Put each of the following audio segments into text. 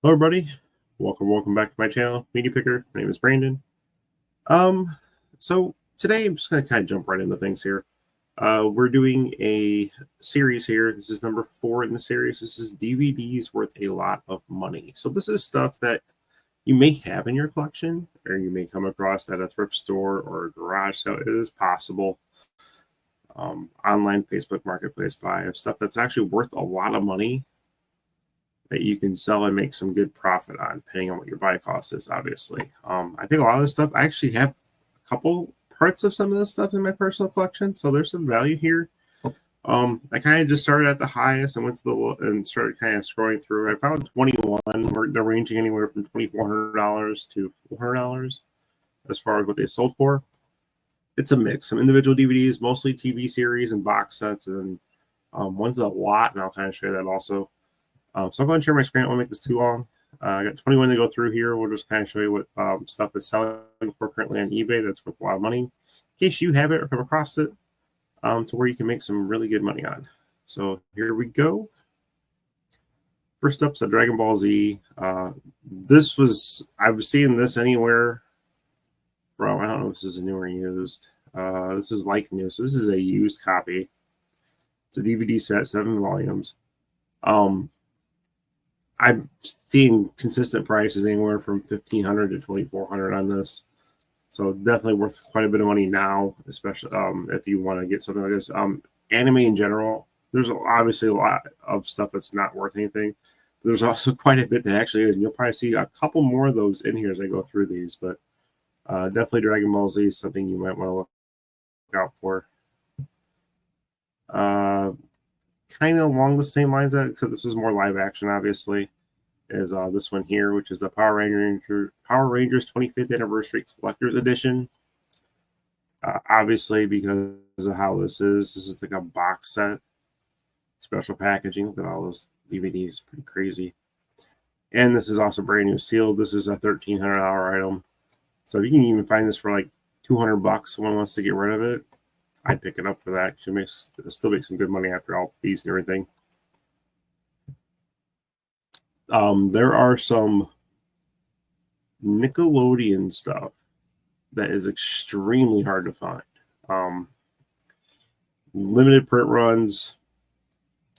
Hello, everybody. Welcome back to my channel, Media Picker. My name is Brandon. So today I'm just going to kind of jump right into things here. We're doing a series here. This is number 4 in the series. This is DVDs worth a lot of money. So this is stuff that you may have in your collection, or you may come across at a thrift store or a garage sale. It is possible. Online Facebook Marketplace buy stuff that's actually worth a lot of money that you can sell and make some good profit on, depending on what your buy cost is, obviously. I think a lot of this stuff, I actually have a couple parts of some of this stuff in my personal collection, so there's some value here. I kind of just started at the highest and went to the and started kind of scrolling through. I found 21. They're ranging anywhere from $2,400 to $400 as far as what they sold for. It's a mix. Some individual DVDs, mostly TV series and box sets, and one's a lot, and I'll kind of show you that also. So I'm going to share my screen. I won't make this too long. I got 21 to go through here. We'll just kind of show you what stuff is selling for currently on eBay that's worth a lot of money, in case you have it or come across it, to where you can make some really good money on. So here we go. First up is a Dragon Ball Z. I've seen this anywhere from, I don't know if this is a new or used. This is like new, so this is a used copy. It's a DVD set, 7 volumes. I've seen consistent prices anywhere from $1,500 to $2,400 on this, so definitely worth quite a bit of money now, especially if you want to get something like this. Anime in general, there's obviously a lot of stuff that's not worth anything, but there's also quite a bit that actually is, and you'll probably see a couple more of those in here as I go through these, but definitely Dragon Ball Z is something you might want to look out for. Kind of along the same lines, except this was more live action, obviously, is this one here, which is the Power Rangers 25th Anniversary Collector's Edition. Obviously, because of how this is like a box set, special packaging. Look at all those DVDs, pretty crazy. And this is also brand new sealed. This is a $1,300 item. So if you can even find this for like $200, someone wants to get rid of it, I'd pick it up for that. It'll still make some good money after all the fees and everything. There are some Nickelodeon stuff that is extremely hard to find. Limited print runs,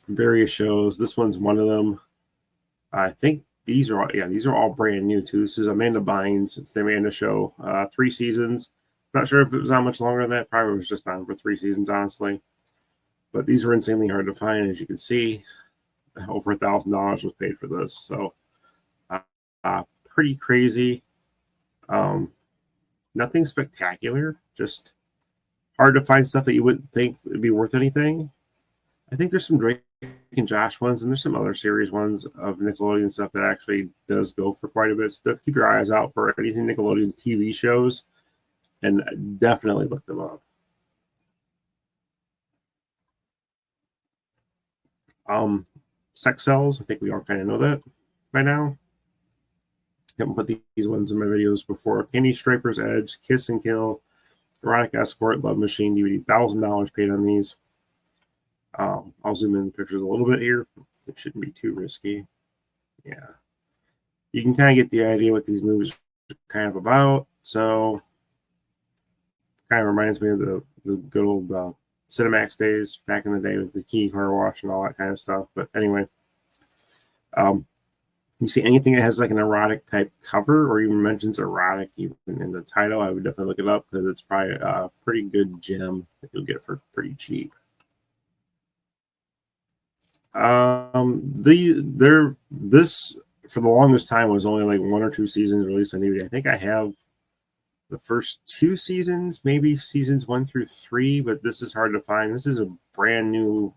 various shows. This one's one of them. I think these are all brand new too. This is Amanda Bynes. It's the Amanda Show. 3 seasons. Not sure if it was on much longer than that. Probably was just on for 3 seasons, honestly. But these were insanely hard to find, as you can see. Over $1,000 was paid for this, so pretty crazy. Nothing spectacular, just hard to find stuff that you wouldn't think would be worth anything. I think there's some Drake and Josh ones, and there's some other series ones of Nickelodeon stuff that actually does go for quite a bit. So keep your eyes out for anything Nickelodeon TV shows, and definitely look them up. Sex sells. I think we all kind of know that by now. I haven't put these ones in my videos before. Candy Striper's Edge, Kiss and Kill, Erotic Escort, Love Machine DVD. $1,000 paid on these. I'll zoom in the pictures a little bit here. It shouldn't be too risky. Yeah. You can kind of get the idea what these movies are kind of about. So, kind of reminds me of the good old Cinemax days back in the day with the King Car Wash and all that kind of stuff. But anyway, you see anything that has like an erotic type cover or even mentions erotic even in the title, I would definitely look it up because it's probably a pretty good gem that you'll get for pretty cheap. This for the longest time was only like 1 or 2 seasons released on DVD. I think I have the first 2 seasons, maybe seasons 1 through 3, but this is hard to find. This is a brand new.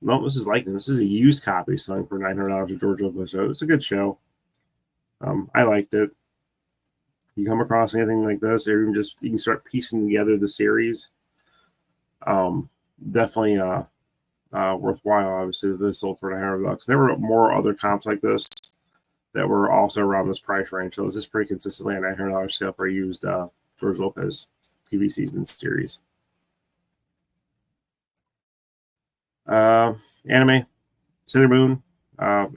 No, this is like this is a used copy selling for $900 at George Lopez. So it's a good show. I liked it. You come across anything like this, or even just you can start piecing together the series. Definitely worthwhile. Obviously, this sold for $900. There were more other comps like this that were also around this price range. So this is pretty consistently a $900 sale for a used George Lopez TV season series. Anime, Sailor Moon.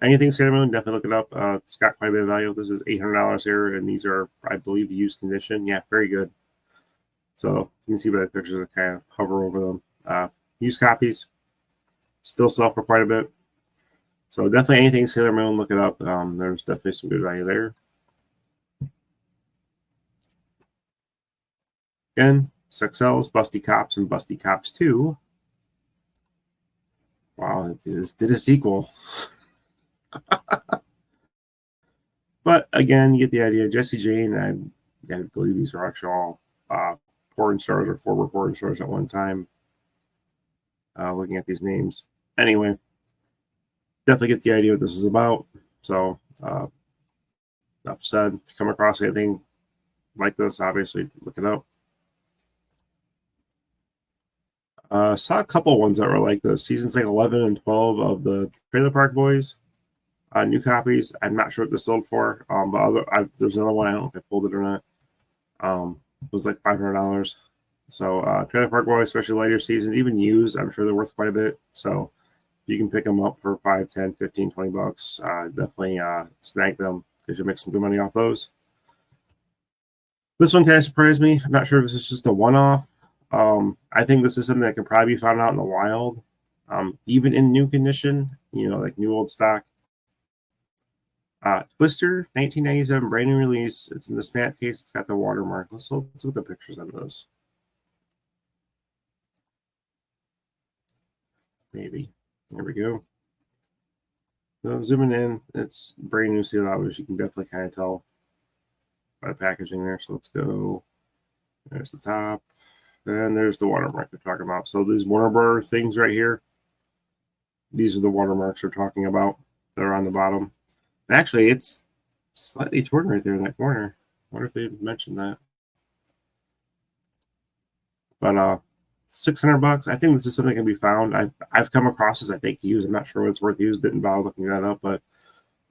Anything Sailor Moon, definitely look it up. It's got quite a bit of value. This is $800 here, and these are, I believe, used condition. Yeah, very good. So you can see by the pictures that kind of hover over them. Used copies still sell for quite a bit. So definitely anything Sailor Moon, look it up. There's definitely some good value there. Again, Sexcel's, Busty Cops, and Busty Cops 2. Wow, it did a sequel. But again, you get the idea. Jesse Jane, I believe these are actually all porn stars or former porn stars at one time. Looking at these names. Anyway, definitely get the idea what this is about. So, enough said. If you come across anything like this, obviously look it up. Saw a couple ones that were like this. Seasons like 11 and 12 of the Trailer Park Boys. New copies. I'm not sure what this sold for. But there's another one. I don't know if I pulled it or not. It was like $500. So Trailer Park Boys, especially later seasons, even used, I'm sure they're worth quite a bit. So you can pick them up for 5, 10, 15, 20 bucks. Definitely snag them because you'll make some good money off those. This one kind of surprised me. I'm not sure if this is just a one-off. I think this is something that can probably be found out in the wild, even in new condition, like new old stock. Twister, 1997, brand new release. It's in the snap case. It's got the watermark. Let's look at the pictures on this. Maybe. There we go. So zooming in, it's brand new seal out, which you can definitely kind of tell by the packaging there. So let's go. There's the top. And there's the watermark they're talking about. So these Warner Bros. Things right here, these are the watermarks they're talking about. They're on the bottom. Actually, it's slightly torn right there in that corner. I wonder if they mentioned that. But 600 bucks. I think this is something that can be found. I've come across this, I think, used. I'm not sure what it's worth used. Didn't bother looking that up, but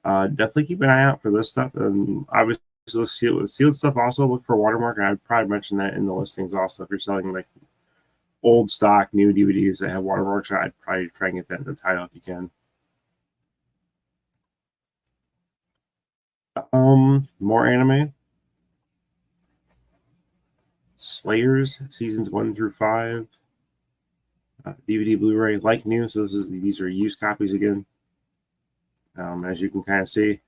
definitely keep an eye out for this stuff. And obviously, the sealed stuff also look for watermark. And I'd probably mention that in the listings also. If you're selling like old stock, new DVDs that have watermarks, I'd probably try and get that in the title if you can. More anime. Slayers seasons 1 through 5. DVD, Blu-ray, like new. So these are used copies again. As you can kind of see,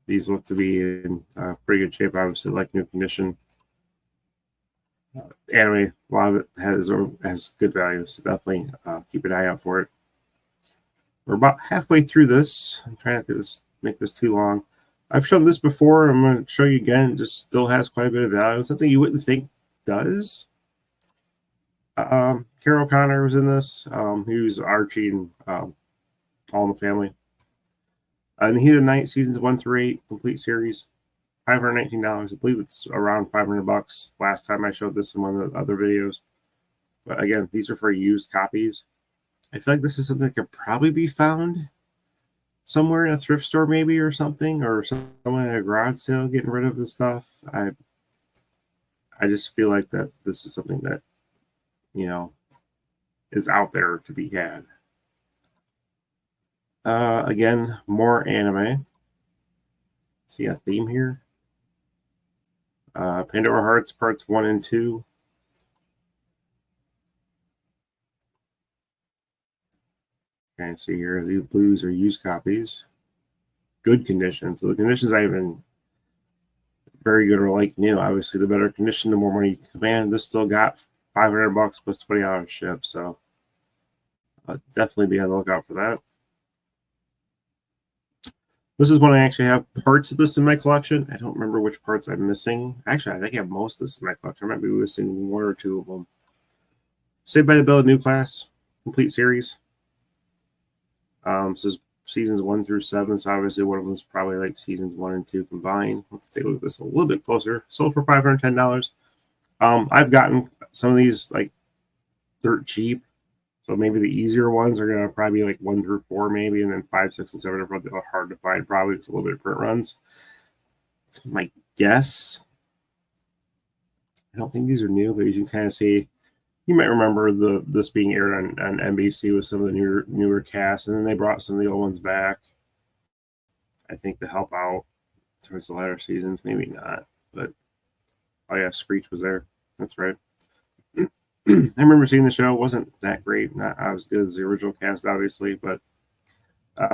these look to be in pretty good shape. Obviously, like new condition. Anime, a lot of it has good value, so definitely keep an eye out for it. We're about halfway through this. I'm trying not to make this too long. I've shown this before. I'm going to show you again. It just still has quite a bit of value. Something you wouldn't think does. Carol Connor was in this. He was Archie and All in the Family. And Heat of the Night, seasons 1 through 8, complete series. $519. I believe it's around 500 bucks. Last time I showed this in one of the other videos. But again, these are for used copies. I feel like this is something that could probably be found somewhere in a thrift store maybe or something, or someone at a garage sale getting rid of the stuff. I just feel like that this is something that, is out there to be had. Again, more anime. See a theme here. Pandora Hearts parts 1 and 2. Okay, see here, the blues are used copies. Good condition. So the conditions I even very good or like new. Obviously, the better condition, the more money you can command. This still got 500 bucks plus $20 ship. So definitely be on the lookout for that. This is one I actually have parts of this in my collection. I don't remember which parts I'm missing. Actually, I think I have most of this in my collection. I might be missing 1 or 2 of them. Saved by the Bell New Class, complete series. This is seasons 1 through 7. So obviously one of them is probably like seasons 1 and 2 combined. Let's take a look at this a little bit closer. Sold for $510. I've gotten some of these like dirt cheap. So maybe the easier ones are going to probably be like 1 through 4 maybe, and then 5, 6, and 7 are probably hard to find probably. It's a little bit of print runs. It's my guess. I don't think these are new, but you can kind of see you might remember this being aired on NBC with some of the newer casts, and then they brought some of the old ones back. I think to help out towards the latter seasons, maybe not, but oh yeah, Screech was there. That's right. I remember seeing the show. It wasn't that great, not as good as the original cast, obviously, but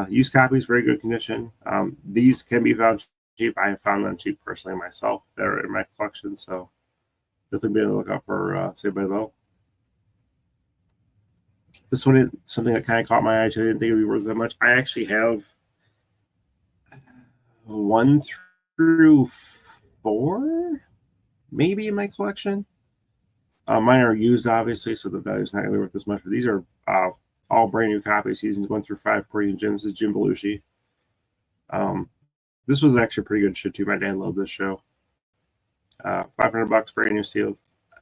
used copies, very good condition. These can be found cheap. I have found them cheap personally myself. They're in my collection, so definitely be on the lookout for Saved by the Bell. This one is something that kind of caught my eye. I didn't think it would be worth that much. I actually have 1 through 4, maybe, in my collection. Mine are used, obviously, so the value is not going to be worth as much. But these are all brand new copies, seasons 1 through 5. According to Jim, this is Jim Belushi. This was actually a pretty good show too. My dad loved this show. $500, brand new sealed.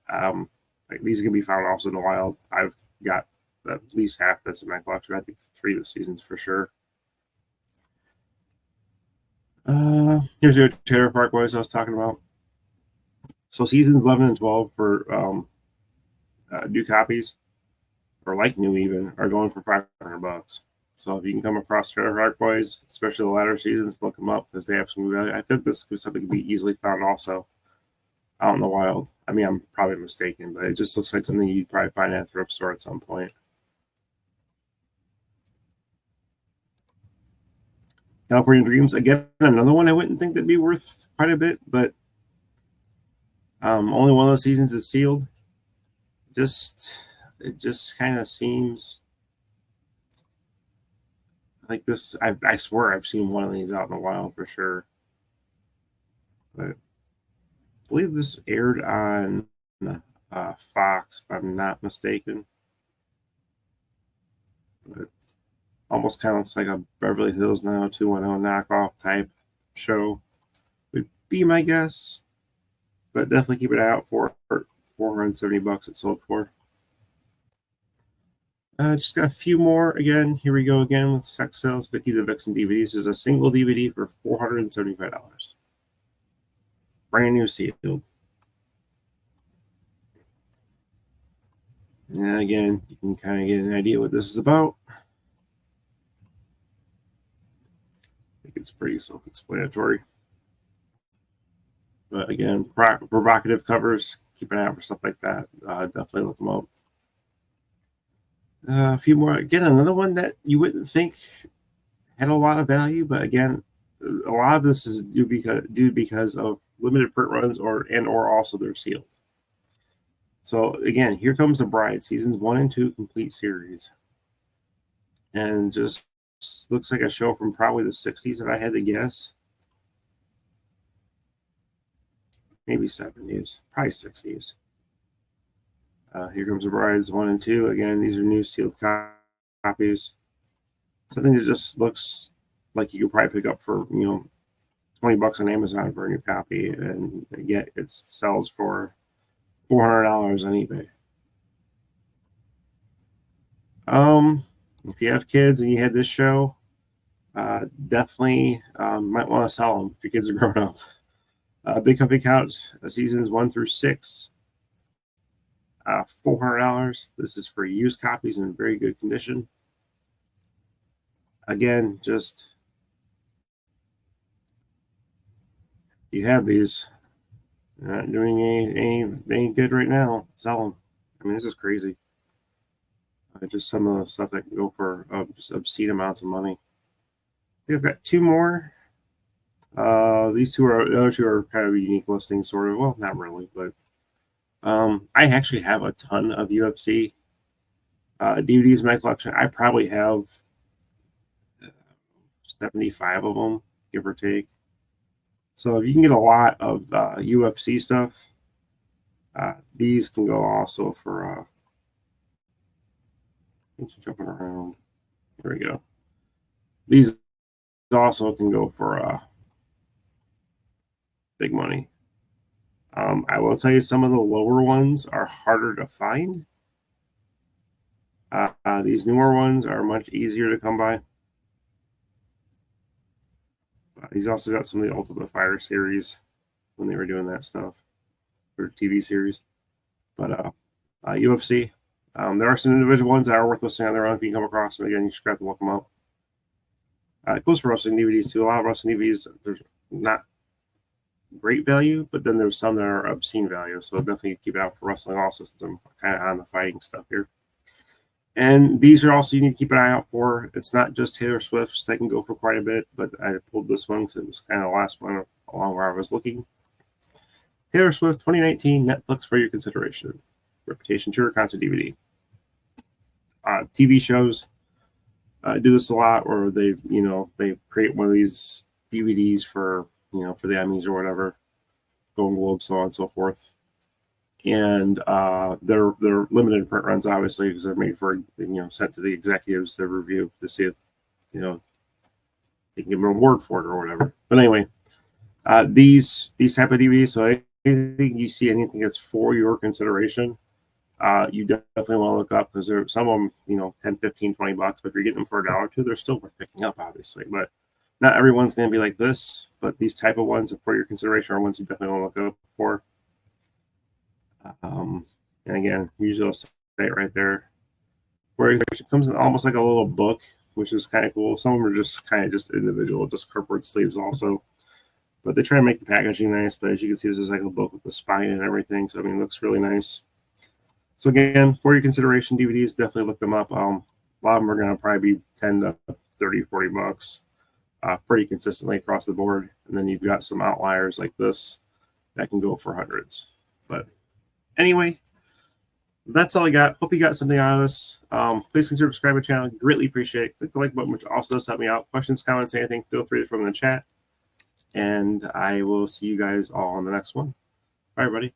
These are going to be found also in the wild. I've got at least half this in my collection. I think 3 of the seasons for sure. Here's your Trailer Park Boys I was talking about. So seasons 11 and 12 for new copies, or like new even, are going for $500. So if you can come across Trailer Park Boys, especially the latter seasons, look them up because they have some value. I think this is something that can be easily found also out in the wild. I mean, I'm probably mistaken, but it just looks like something you'd probably find at a thrift store at some point. California Dreams, again, another one I wouldn't think that'd be worth quite a bit, but only one of those seasons is sealed. It just kind of seems like this. I swear I've seen one of these out in the wild for sure. But I believe this aired on Fox, if I'm not mistaken. But almost kind of looks like a Beverly Hills 90210 knockoff type show would be my guess. But definitely keep an eye out for $470 it sold for. Just got a few more. Again, here we go again with Sex Sales, Vicky the Vixen DVDs. This is a single DVD for $475. Brand new sealed. And again, you can kind of get an idea what this is about. I think it's pretty self-explanatory. But again, provocative covers. Keep an eye out for stuff like that. Definitely look them up. A few more. Again, another one that you wouldn't think had a lot of value, but again, a lot of this is due because of limited print runs or also they're sealed. So again, Here Comes the Bride, seasons 1 and 2 complete series, and just looks like a show from probably the 60s if I had to guess. Maybe 70s, probably 60s. Here Comes the Brides 1 and 2. Again, these are new sealed copies. Something that just looks like you could probably pick up for $20 on Amazon for a new copy, and yet it sells for $400 on eBay. If you have kids and you had this show, definitely might want to sell them if your kids are grown up. Big Company Couch, seasons 1 through 6. $400. This is for used copies in very good condition. Again, just you have these. You're not doing any good right now. Sell them. I mean, this is crazy. Just some of the stuff that can go for just obscene amounts of money. I've got 2 more. These the other two are kind of unique listings, sort of. Well, not really, but I actually have a ton of UFC DVDs in my collection. I probably have 75 of them, give or take. So if you can get a lot of UFC stuff, these can go also for. Things are jumping around. Here we go. These also can go for big money. I will tell you some of the lower ones are harder to find. These newer ones are much easier to come by. He's also got some of the Ultimate Fighter series when they were doing that stuff for TV series. But UFC. There are some individual ones that are worth listening on their own if you can come across them. Again, you just have to look them up. It goes for wrestling DVDs too. A lot of wrestling DVDs, there's not great value, but then there's some that are obscene value. So definitely keep it out for wrestling also, since I'm kind of on the fighting stuff here. And these are also you need to keep an eye out for. It's not just Taylor Swift's that can go for quite a bit, but I pulled this one because it was kind of the last one along where I was looking. Taylor Swift 2019 Netflix for your consideration. Reputation Tour concert DVD. TV shows do this a lot, or they create one of these DVDs for for the Emmys or whatever, Golden Globes, so on and so forth. And they're limited print runs, obviously, because they're made for sent to the executives to review to see if they can give them an award for it or whatever. But anyway, these type of DVDs. So anything you see, anything that's for your consideration, you definitely want to look up, because there some of them 10, 15, $20, but if you're getting them for $1 or $2, they're still worth picking up, obviously. But not everyone's going to be like this. But these type of ones for your consideration are ones you definitely want to look up for. And again, usually I'll say it right there, where it comes in almost like a little book, which is kind of cool. Some of them are just kind of just individual, just cardboard sleeves also. But they try to make the packaging nice. But as you can see, this is like a book with the spine and everything. So I mean, it looks really nice. So again, for your consideration, DVDs, definitely look them up. A lot of them are going to probably be 10 to 30, $40, pretty consistently across the board. And then you've got some outliers like this that can go for hundreds. But anyway, that's all I got. Hope you got something out of this. Please consider subscribing to the channel. Greatly appreciate it. Click the like button, which also does help me out. Questions, comments, anything, feel free to throw them in the chat. And I will see you guys all on the next one. Bye, everybody.